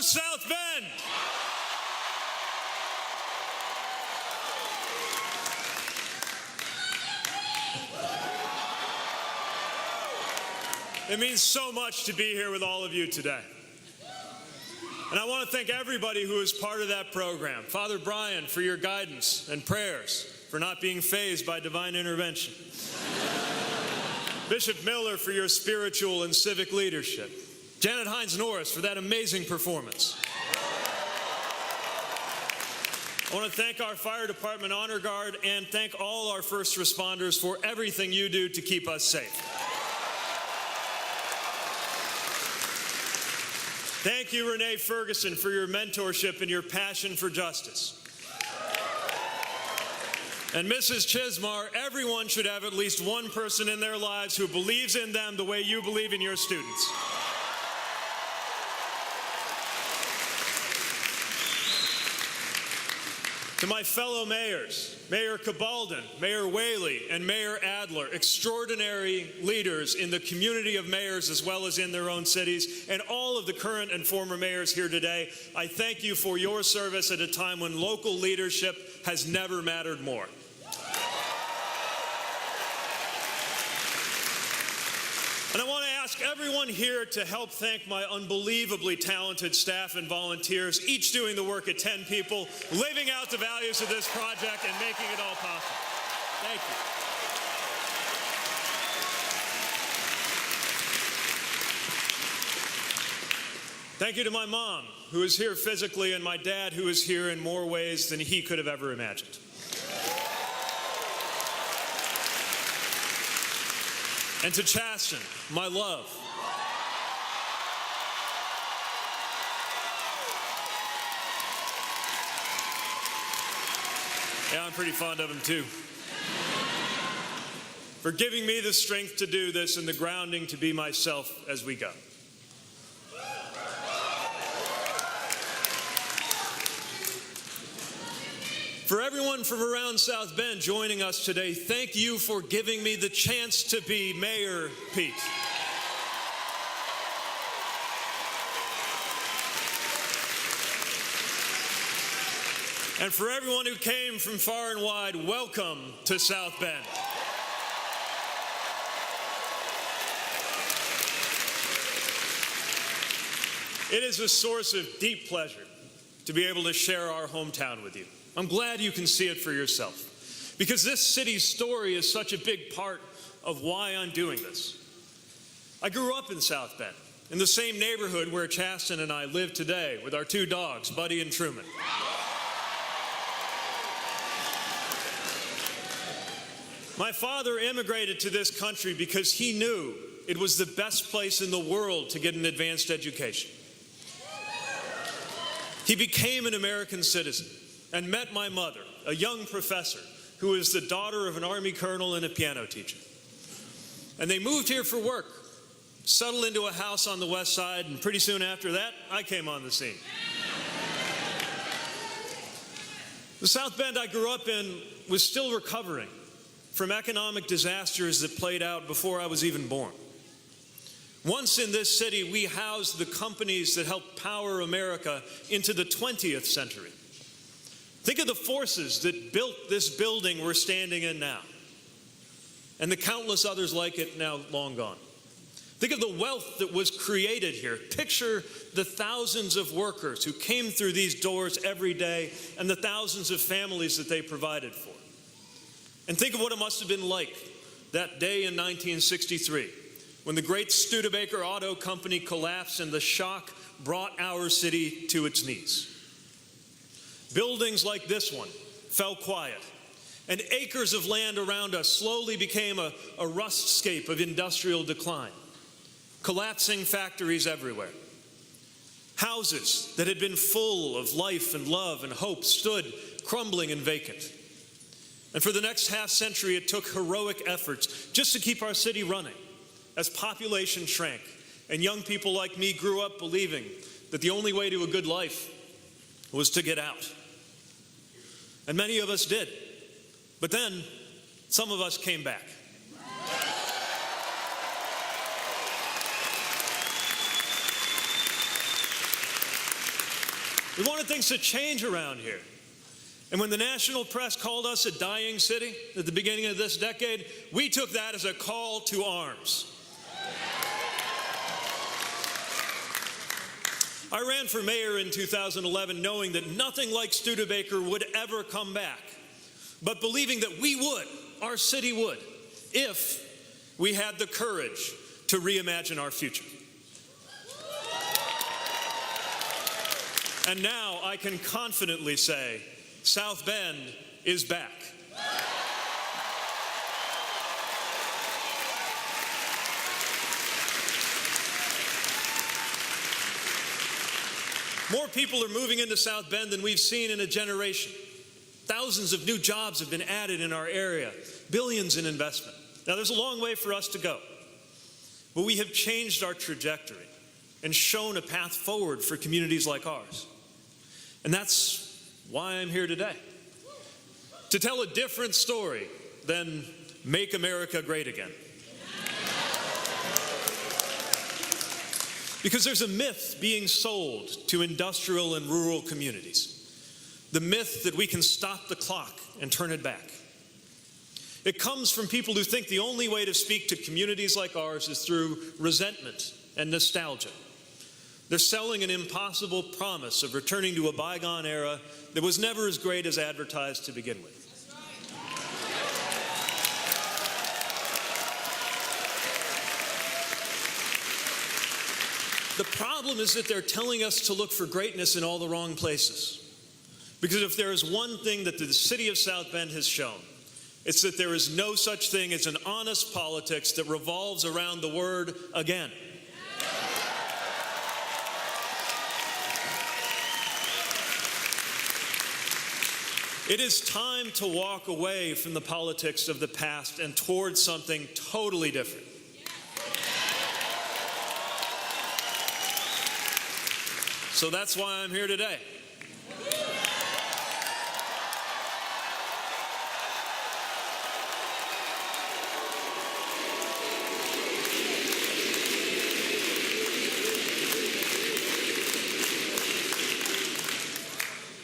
South Bend! It means so much to be here with all of you today. And I want to thank everybody who is part of that program. Father Brian, for your guidance and prayers, for not being fazed by divine intervention. Bishop Miller, for your spiritual and civic leadership. Janet Hines-Norris, for that amazing performance. I want to thank our fire department honor guard and thank all our first responders for everything you do to keep us safe. Thank you, Renee Ferguson, for your mentorship and your passion for justice. And Mrs. Chismar, everyone should have at least one person in their lives who believes in them the way you believe in your students. To my fellow mayors, Mayor Cabalden, Mayor Whaley, and Mayor Adler, extraordinary leaders in the community of mayors as well as in their own cities, and all of the current and former mayors here today, I thank you for your service at a time when local leadership has never mattered more. And I want to ask everyone here to help thank my unbelievably talented staff and volunteers, each doing the work of 10 people, living out the values of this project and making it all possible. Thank you. Thank you to my mom, who is here physically, and my dad, who is here in more ways than he could have ever imagined. And to Chasten, my love. Yeah, I'm pretty fond of him too. For giving me the strength to do this and the grounding to be myself as we go. For everyone from around South Bend joining us today, thank you for giving me the chance to be Mayor Pete. And for everyone who came from far and wide, welcome to South Bend. It is a source of deep pleasure to be able to share our hometown with you. I'm glad you can see it for yourself, because this city's story is such a big part of why I'm doing this. I grew up in South Bend, in the same neighborhood where Chasten and I live today with our two dogs, Buddy and Truman. My father immigrated to this country because he knew it was the best place in the world to get an advanced education. He became an American citizen and met my mother, a young professor who is the daughter of an Army colonel and a piano teacher. And they moved here for work, settled into a house on the west side, and pretty soon after that, I came on the scene. The South Bend I grew up in was still recovering from economic disasters that played out before I was even born. Once in this city, we housed the companies that helped power America into the 20th century. Think of the forces that built this building we're standing in now, and the countless others like it now long gone. Think of the wealth that was created here. Picture the thousands of workers who came through these doors every day and the thousands of families that they provided for. And think of what it must have been like that day in 1963 when the great Studebaker Auto Company collapsed and the shock brought our city to its knees. Buildings like this one fell quiet, and acres of land around us slowly became a rustscape of industrial decline. Collapsing factories everywhere. Houses that had been full of life and love and hope stood crumbling and vacant. And for the next half century, it took heroic efforts just to keep our city running as population shrank and young people like me grew up believing that the only way to a good life was to get out. And many of us did. But then some of us came back. We wanted things to change around here. And when the national press called us a dying city at the beginning of this decade, we took that as a call to arms. I ran for mayor in 2011 knowing that nothing like Studebaker would ever come back, but believing that we would, our city would, if we had the courage to reimagine our future. And now I can confidently say, South Bend is back. More people are moving into South Bend than we've seen in a generation. Thousands of new jobs have been added in our area, billions in investment. Now, there's a long way for us to go, but we have changed our trajectory and shown a path forward for communities like ours. And that's why I'm here today, to tell a different story than Make America Great Again. Because there's a myth being sold to industrial and rural communities, the myth that we can stop the clock and turn it back. It comes from people who think the only way to speak to communities like ours is through resentment and nostalgia. They're selling an impossible promise of returning to a bygone era that was never as great as advertised to begin with. The problem is that they're telling us to look for greatness in all the wrong places. Because if there is one thing that the city of South Bend has shown, it's that there is no such thing as an honest politics that revolves around the word again. It is time to walk away from the politics of the past and towards something totally different. So that's why I'm here today.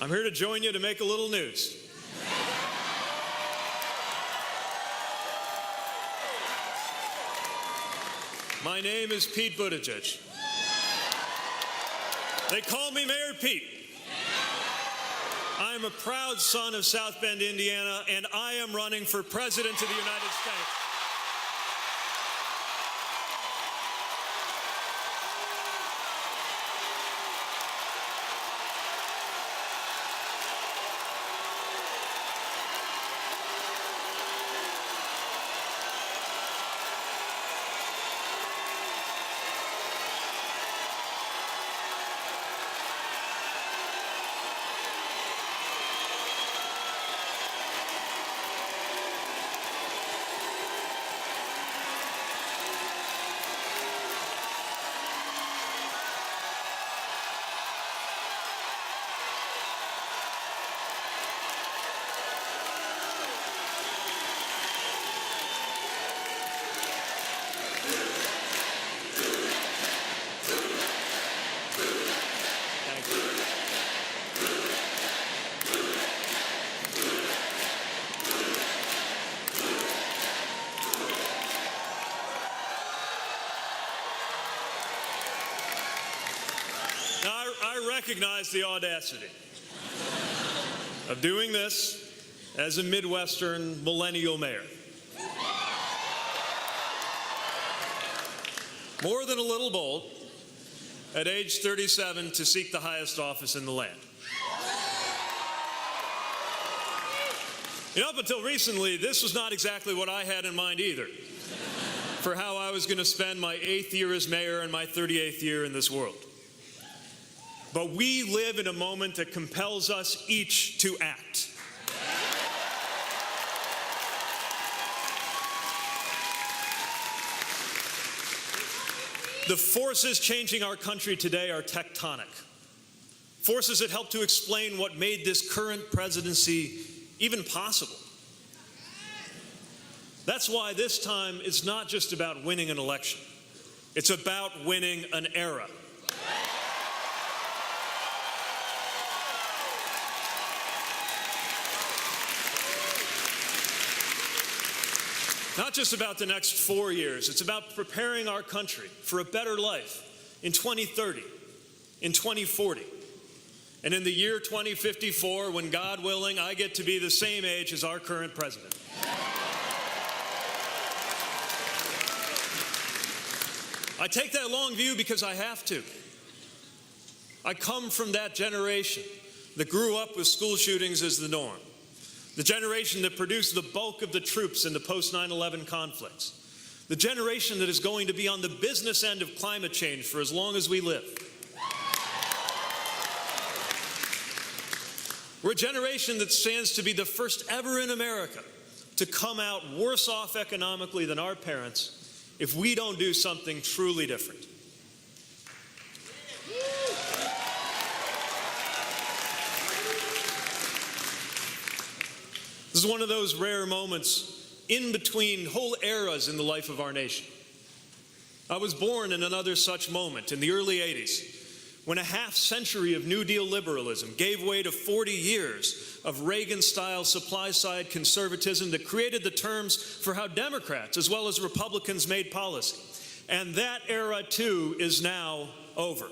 I'm here to join you to make a little news. My name is Pete Buttigieg. They call me Mayor Pete. I am a proud son of South Bend, Indiana, and I am running for President of the United States. I recognize the audacity of doing this as a Midwestern millennial mayor. More than a little bold, at age 37, to seek the highest office in the land. Up until recently, this was not exactly what I had in mind either, for how I was going to spend my 8th year as mayor and my 38th year in this world. But we live in a moment that compels us each to act. The forces changing our country today are tectonic. Forces that help to explain what made this current presidency even possible. That's why this time it's not just about winning an election. It's about winning an era. not just about the next 4 years. It's about preparing our country for a better life in 2030, in 2040, and in the year 2054, when, God willing, I get to be the same age as our current president. I take that long view because I have to. I come from that generation that grew up with school shootings as the norm. The generation that produced the bulk of the troops in the post-9/11 conflicts. The generation that is going to be on the business end of climate change for as long as we live. We're a generation that stands to be the first ever in America to come out worse off economically than our parents if we don't do something truly different. This is one of those rare moments in between whole eras in the life of our nation. I was born in another such moment in the early 80s, when a half-century of New Deal liberalism gave way to 40 years of Reagan-style supply-side conservatism that created the terms for how Democrats as well as Republicans made policy. And that era, too, is now over.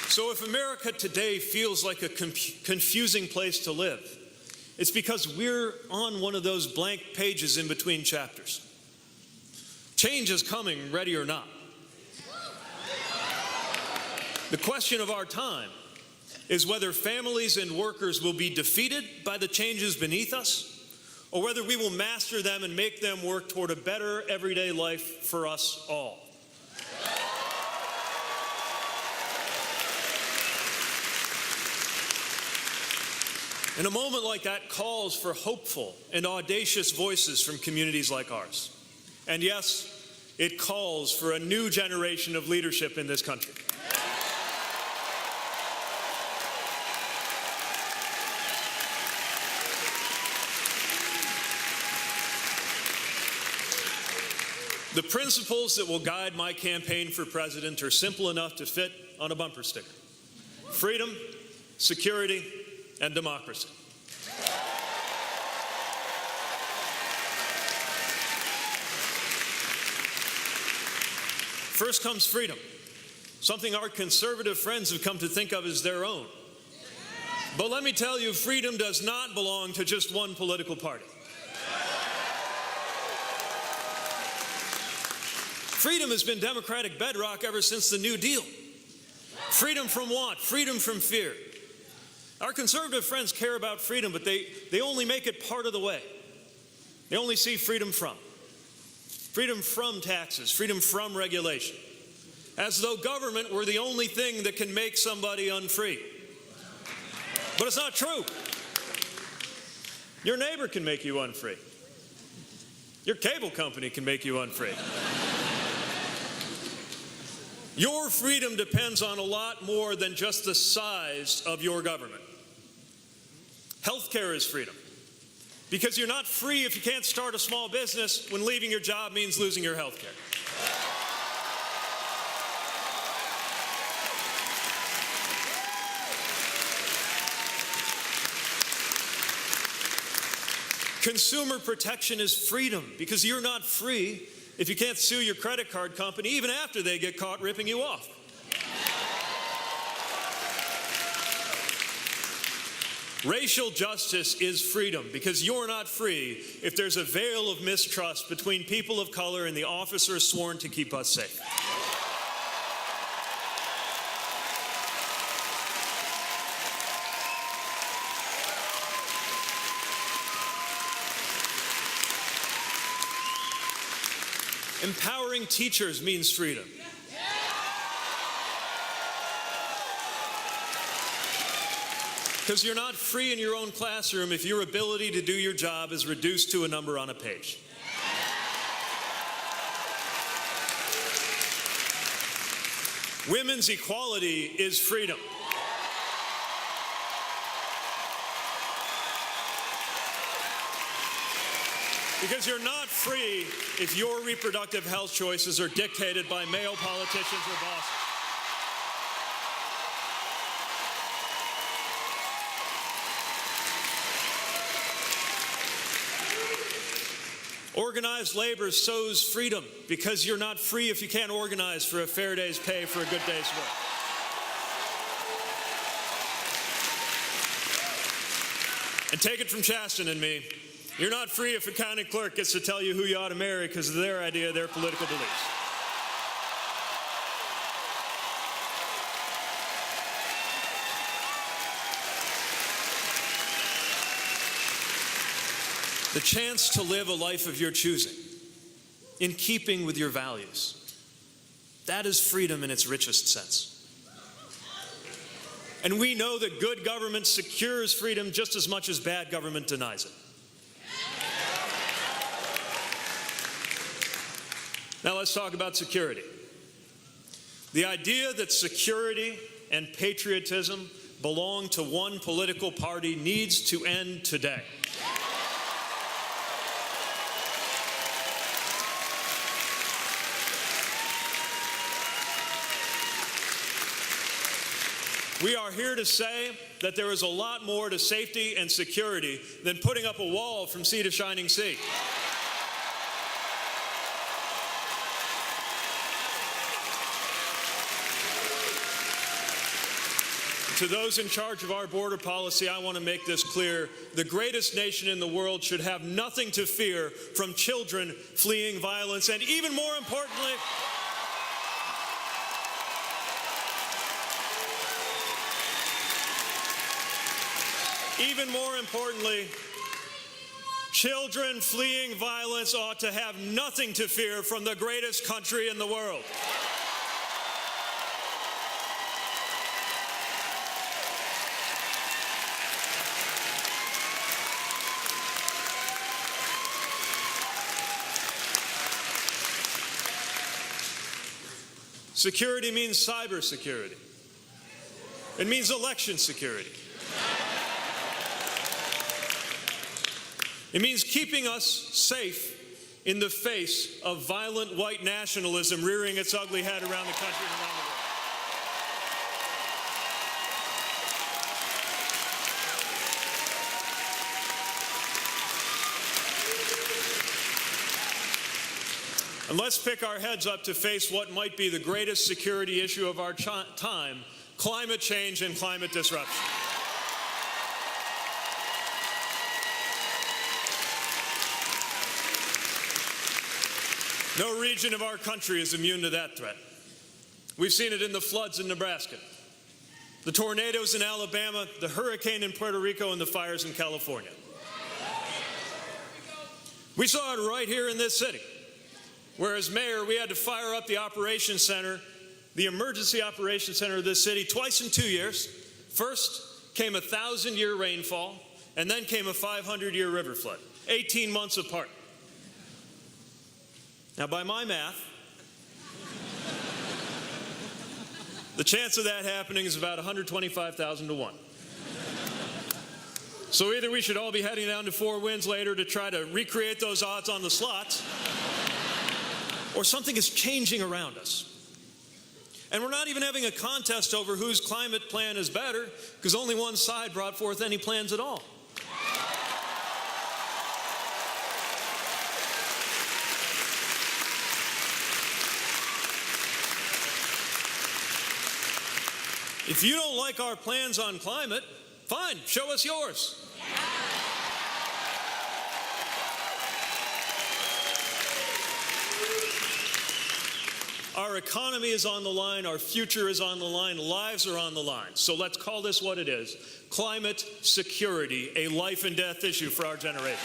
So if America today feels like a confusing place to live, it's because we're on one of those blank pages in between chapters. Change is coming, ready or not. The question of our time is whether families and workers will be defeated by the changes beneath us, or whether we will master them and make them work toward a better everyday life for us all. And a moment like that calls for hopeful and audacious voices from communities like ours. And yes, it calls for a new generation of leadership in this country. The principles that will guide my campaign for president are simple enough to fit on a bumper sticker: freedom, security, and democracy. First comes freedom, something our conservative friends have come to think of as their own. But let me tell you, freedom does not belong to just one political party. Freedom has been democratic bedrock ever since the New Deal. Freedom from what? Freedom from fear. Our conservative friends care about freedom, but they only make it part of the way. They only see freedom from taxes, freedom from regulation, as though government were the only thing that can make somebody unfree. But it's not true. Your neighbor can make you unfree. Your cable company can make you unfree. Your freedom depends on a lot more than just the size of your government. Healthcare is freedom, because you're not free if you can't start a small business when leaving your job means losing your healthcare. Consumer protection is freedom, because you're not free if you can't sue your credit card company even after they get caught ripping you off. Racial justice is freedom, because you're not free if there's a veil of mistrust between people of color and the officers sworn to keep us safe. Empowering teachers means freedom. Because you're not free in your own classroom if your ability to do your job is reduced to a number on a page. Women's equality is freedom. Because you're not free free if your reproductive health choices are dictated by male politicians or bosses. Organized labor sows freedom because you're not free if you can't organize for a fair day's pay for a good day's work. And take it from Chasten and me, you're not free if a county clerk gets to tell you who you ought to marry because of their idea, their political beliefs. The chance to live a life of your choosing, in keeping with your values. That is freedom in its richest sense. And we know that good government secures freedom just as much as bad government denies it. Now let's talk about security. The idea that security and patriotism belong to one political party needs to end today. We are here to say that there is a lot more to safety and security than putting up a wall from sea to shining sea. To those in charge of our border policy, I want to make this clear. The greatest nation in the world should have nothing to fear from children fleeing violence, and even more importantly, children fleeing violence ought to have nothing to fear from the greatest country in the world. Security means cybersecurity. It means election security. It means keeping us safe in the face of violent white nationalism rearing its ugly head around the country and around the world. And let's pick our heads up to face what might be the greatest security issue of our time: climate change and climate disruption. No region of our country is immune to that threat. We've seen it in the floods in Nebraska, the tornadoes in Alabama, the hurricane in Puerto Rico, and the fires in California. We saw it right here in this city, where as mayor we had to fire up the operations center, the emergency operations center of this city, twice in 2 years. First came a 1,000-year rainfall, and then came a 500-year river flood, 18 months apart. Now, by my math, the chance of that happening is about 125,000 to 1. So either we should all be heading down to Four Winds later to try to recreate those odds on the slots, or something is changing around us. And we're not even having a contest over whose climate plan is better, because only one side brought forth any plans at all. If you don't like our plans on climate, fine, show us yours. Our economy is on the line, our future is on the line, lives are on the line. So let's call this what it is: climate security, a life and death issue for our generation.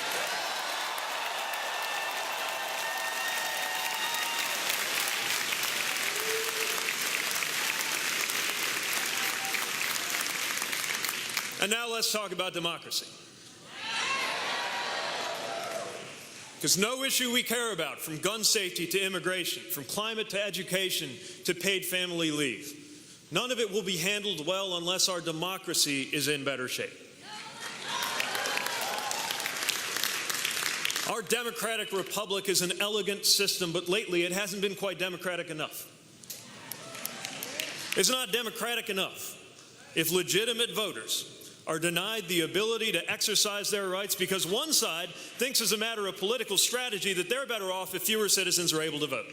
And now let's talk about democracy. Because no issue we care about, from gun safety to immigration, from climate to education to paid family leave, none of it will be handled well unless our democracy is in better shape. Our democratic republic is an elegant system, but lately it hasn't been quite democratic enough. It's not democratic enough if legitimate voters are denied the ability to exercise their rights because one side thinks as a matter of political strategy that they're better off if fewer citizens are able to vote.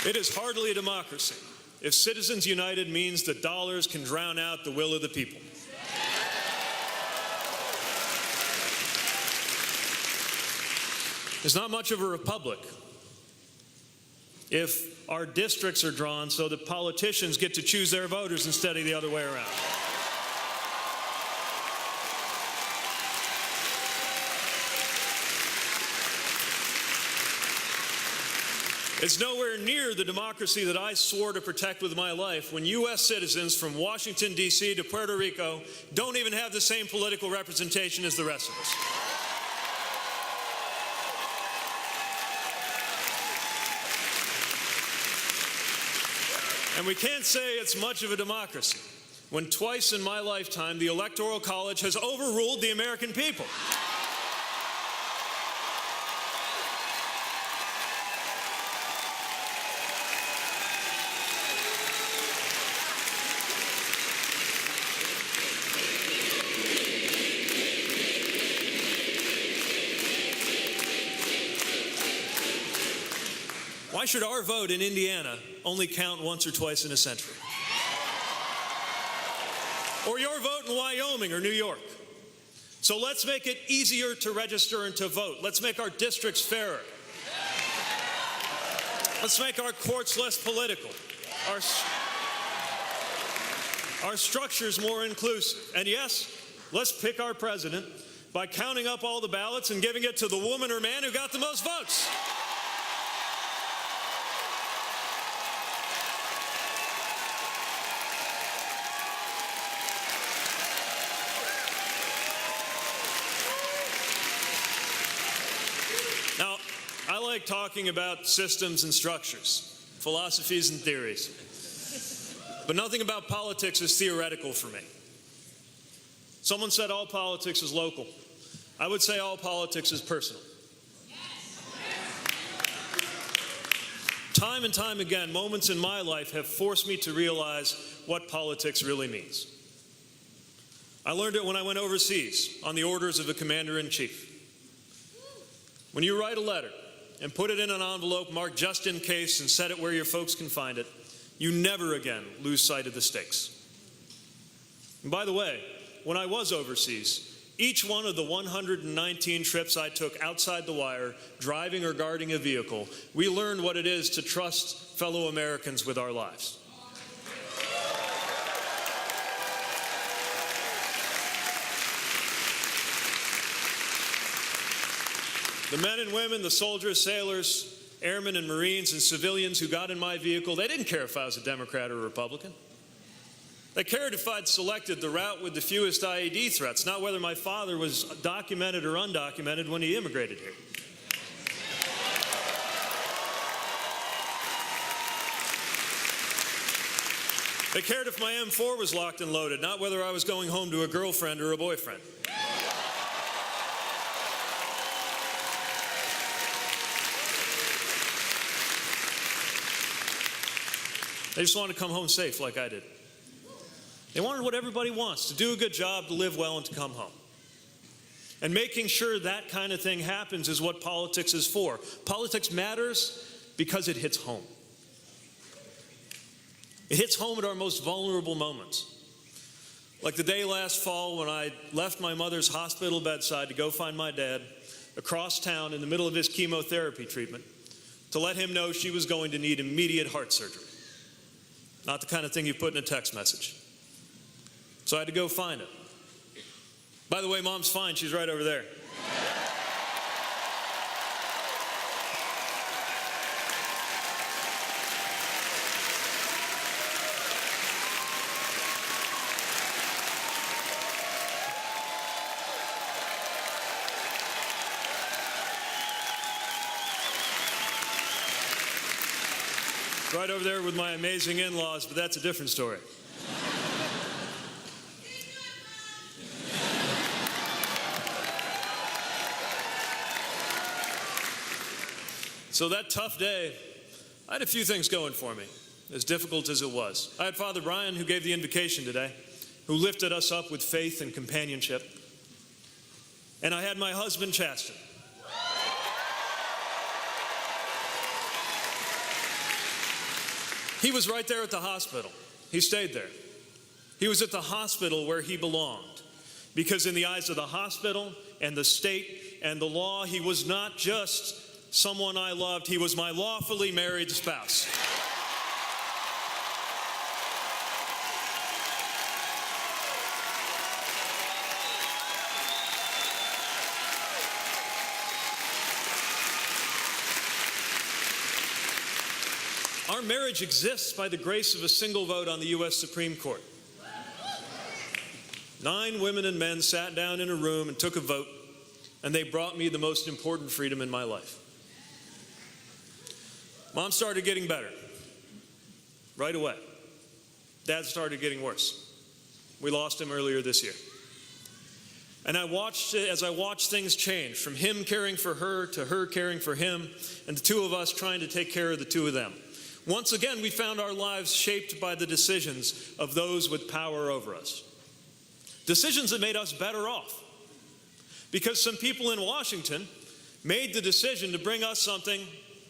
It is hardly a democracy if Citizens United means that dollars can drown out the will of the people. It's not much of a republic if our districts are drawn so that politicians get to choose their voters instead of the other way around. It's nowhere near the democracy that I swore to protect with my life when U.S. citizens from Washington, D.C. to Puerto Rico don't even have the same political representation as the rest of us. And we can't say it's much of a democracy when twice in my lifetime the Electoral College has overruled the American people. Why should our vote in Indiana only count once or twice in a century? Or your vote in Wyoming or New York? So let's make it easier to register and to vote. Let's make our districts fairer. Let's make our courts less political. Our structures more inclusive. And yes, let's pick our president by counting up all the ballots and giving it to the woman or man who got the most votes. Now, I like talking about systems and structures, philosophies and theories, but nothing about politics is theoretical for me. Someone said all politics is local. I would say all politics is personal. Time and time again, moments in my life have forced me to realize what politics really means. I learned it when I went overseas on the orders of a commander-in-chief. When you write a letter and put it in an envelope marked just in case and set it where your folks can find it, you never again lose sight of the stakes. And by the way, when I was overseas, each one of the 119 trips I took outside the wire, driving or guarding a vehicle, we learned what it is to trust fellow Americans with our lives. The men and women, the soldiers, sailors, airmen and Marines and civilians who got in my vehicle, they didn't care if I was a Democrat or a Republican. They cared if I'd selected the route with the fewest IED threats, not whether my father was documented or undocumented when he immigrated here. They cared if my M4 was locked and loaded, not whether I was going home to a girlfriend or a boyfriend. They just wanted to come home safe like I did. They wanted what everybody wants, to do a good job, to live well, and to come home. And making sure that kind of thing happens is what politics is for. Politics matters because it hits home. It hits home at our most vulnerable moments. Like the day last fall when I left my mother's hospital bedside to go find my dad across town in the middle of his chemotherapy treatment to let him know she was going to need immediate heart surgery. Not the kind of thing you put in a text message. So I had to go find it. By the way, Mom's fine. She's right over there. Right over there with my amazing in-laws, but that's a different story. So that tough day, I had a few things going for me, as difficult as it was. I had Father Brian, who gave the invocation today, who lifted us up with faith and companionship. And I had my husband, Chasten. He was right there at the hospital. He stayed there. He was at the hospital where he belonged. Because in the eyes of the hospital and the state and the law, he was not just someone I loved. He was my lawfully married spouse. Our marriage exists by the grace of a single vote on the U.S. Supreme Court. 9 women and men sat down in a room and took a vote, and they brought me the most important freedom in my life. Mom started getting better right away. Dad started getting worse. We lost him earlier this year. And as I watched things change, from him caring for her to her caring for him, and the two of us trying to take care of the two of them. Once again, we found our lives shaped by the decisions of those with power over us. Decisions that made us better off. Because some people in Washington made the decision to bring us something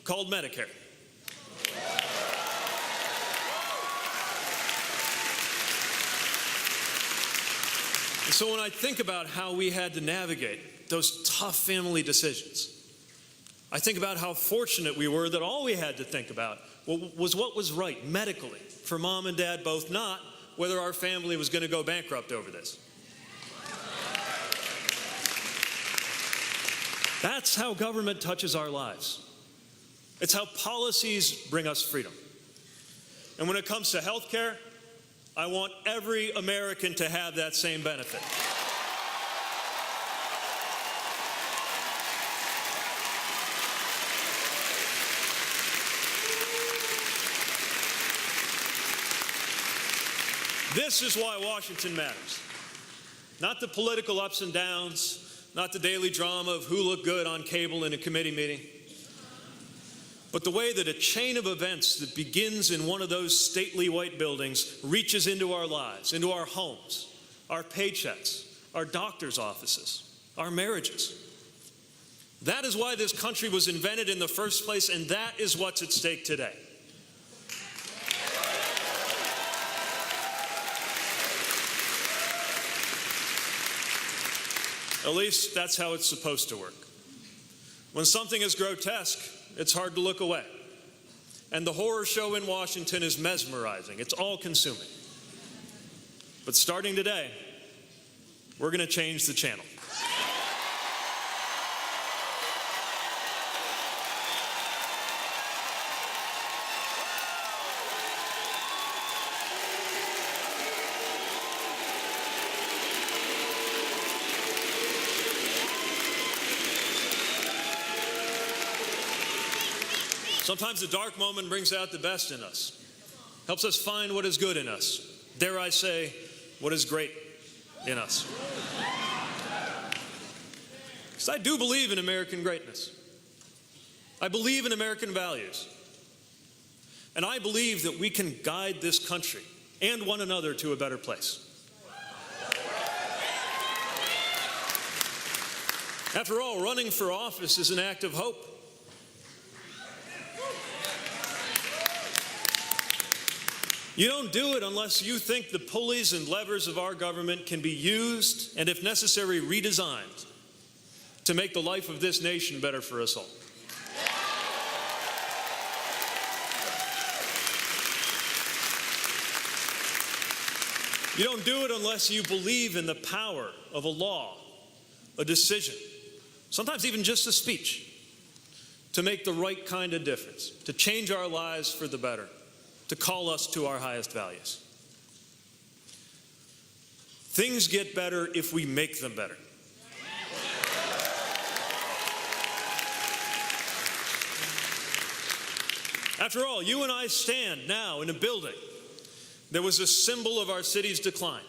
called Medicare. And so when I think about how we had to navigate those tough family decisions, I think about how fortunate we were that all we had to think about was what was right medically for Mom and Dad both, not whether our family was going to go bankrupt over this. That's how government touches our lives. It's how policies bring us freedom. And when it comes to health care, I want every American to have that same benefit. This is why Washington matters. Not the political ups and downs, not the daily drama of who looked good on cable in a committee meeting, but the way that a chain of events that begins in one of those stately white buildings reaches into our lives, into our homes, our paychecks, our doctor's offices, our marriages. That is why this country was invented in the first place, and that is what's at stake today. At least that's how it's supposed to work. When something is grotesque, it's hard to look away. And the horror show in Washington is mesmerizing. It's all-consuming. But starting today, we're going to change the channel. Sometimes the dark moment brings out the best in us, helps us find what is good in us. Dare I say, what is great in us. Because I do believe in American greatness. I believe in American values. And I believe that we can guide this country and one another to a better place. After all, running for office is an act of hope. You don't do it unless you think the pulleys and levers of our government can be used and, if necessary, redesigned to make the life of this nation better for us all. You don't do it unless you believe in the power of a law, a decision, sometimes even just a speech, to make the right kind of difference, to change our lives for the better, to call us to our highest values. Things get better if we make them better. After all, you and I stand now in a building that was a symbol of our city's decline,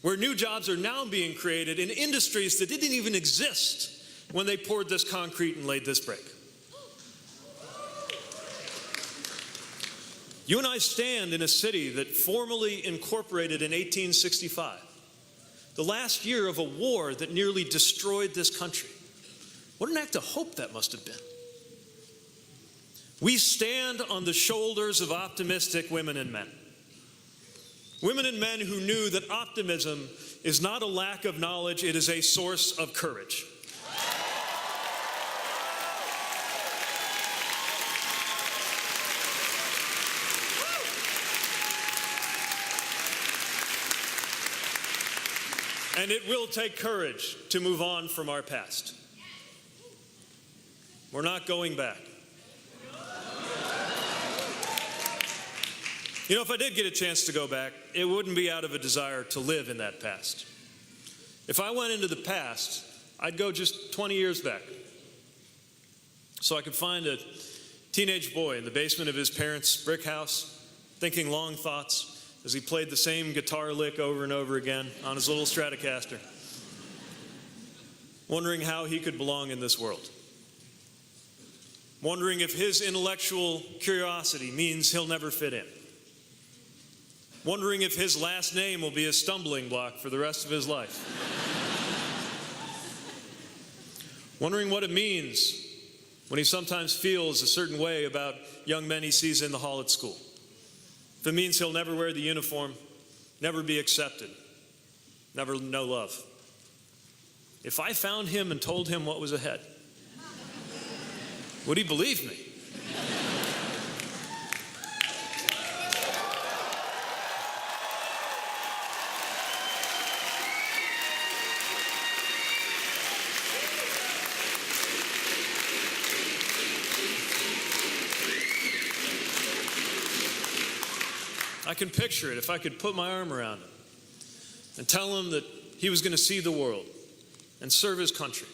where new jobs are now being created in industries that didn't even exist when they poured this concrete and laid this brick. You and I stand in a city that formally incorporated in 1865, the last year of a war that nearly destroyed this country. What an act of hope that must have been. We stand on the shoulders of optimistic women and men. Women and men who knew that optimism is not a lack of knowledge, it is a source of courage. And it will take courage to move on from our past. We're not going back. You know, if I did get a chance to go back, it wouldn't be out of a desire to live in that past. If I went into the past, I'd go just 20 years back. So I could find a teenage boy in the basement of his parents' brick house, thinking long thoughts as he played the same guitar lick over and over again on his little Stratocaster, wondering how he could belong in this world. Wondering if his intellectual curiosity means he'll never fit in. Wondering if his last name will be a stumbling block for the rest of his life. Wondering what it means when he sometimes feels a certain way about young men he sees in the hall at school. If it means he'll never wear the uniform, never be accepted, never know love. If I found him and told him what was ahead, would he believe me? I can picture it if I could put my arm around him and tell him that he was going to see the world and serve his country.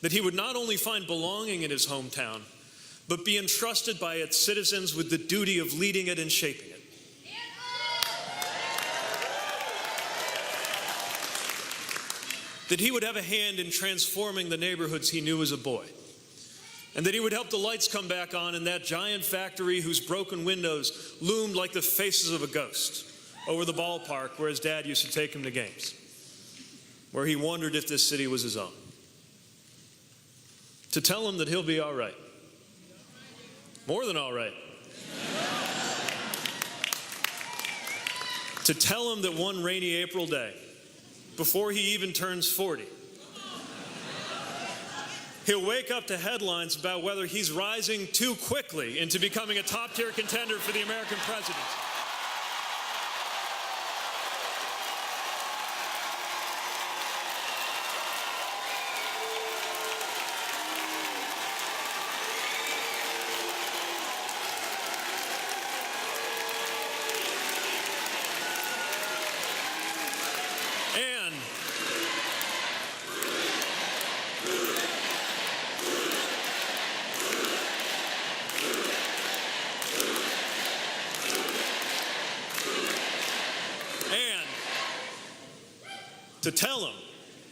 That he would not only find belonging in his hometown, but be entrusted by its citizens with the duty of leading it and shaping it. That he would have a hand in transforming the neighborhoods he knew as a boy. And that he would help the lights come back on in that giant factory whose broken windows loomed like the faces of a ghost over the ballpark where his dad used to take him to games, where he wondered if this city was his own. To tell him that he'll be all right. More than all right. To tell him that one rainy April day, before he even turns 40, he'll wake up to headlines about whether he's rising too quickly into becoming a top-tier contender for the American presidency. To tell him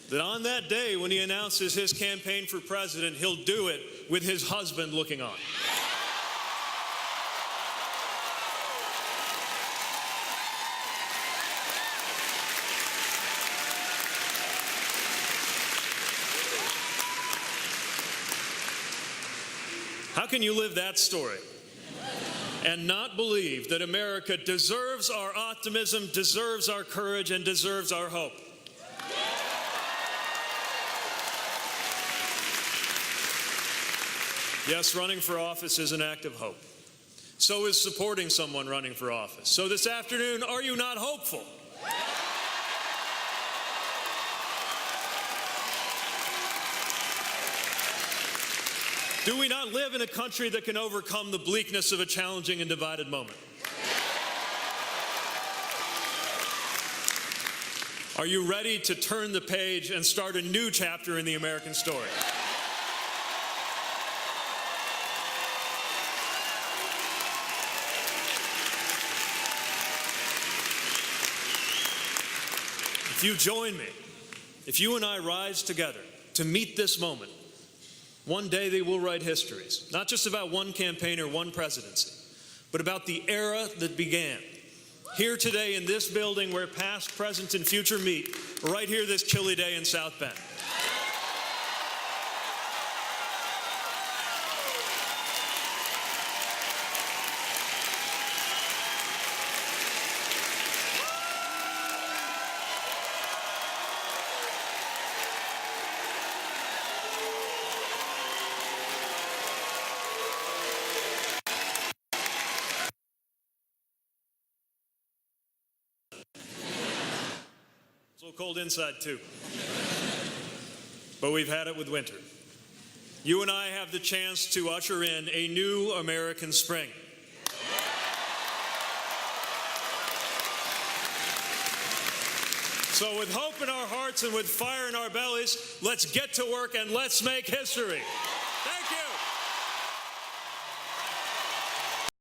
that on that day when he announces his campaign for president, he'll do it with his husband looking on. How can you live that story and not believe that America deserves our optimism, deserves our courage, and deserves our hope? Yes, running for office is an act of hope. So is supporting someone running for office. So this afternoon, are you not hopeful? Do we not live in a country that can overcome the bleakness of a challenging and divided moment? Are you ready to turn the page and start a new chapter in the American story? if you join me, if you and I rise together to meet this moment, one day they will write histories, not just about one campaign or one presidency, but about the era that began here today in this building where past, present, and future meet, right here this chilly day in South Bend. It's a little cold inside, too. But we've had it with winter. You and I have the chance to usher in a new American spring. So with hope in our hearts and with fire in our bellies, let's get to work and let's make history.